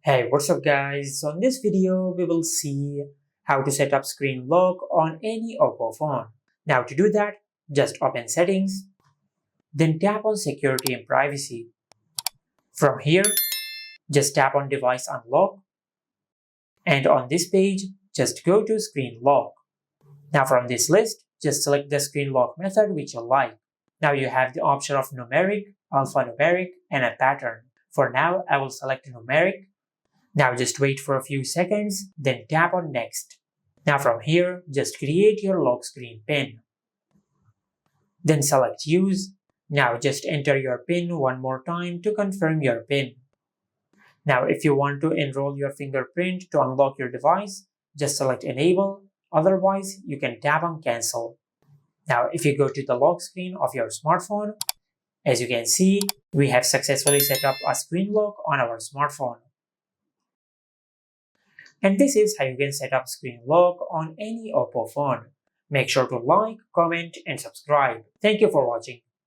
Hey, what's up guys? So in this video, we will see how to set up screen lock on any Oppo phone. Now to do that, just open settings, then tap on security and privacy. From here, just tap on device unlock, and on this page, just go to screen lock. Now from this list, just select the screen lock method which you like. Now you have the option of numeric, alphanumeric, and a pattern. For now, I will select numeric. Now just wait for a few seconds, then tap on next. Now from here, just create your lock screen pin. Then select use. Now just enter your pin one more time to confirm your pin. Now if you want to enroll your fingerprint to unlock your device, just select enable. Otherwise, you can tap on cancel. Now if you go to the lock screen of your smartphone, as you can see, we have successfully set up a screen lock on our smartphone. And this is how you can set up screen lock on any Oppo phone. Make sure to like, comment, and subscribe. Thank you for watching.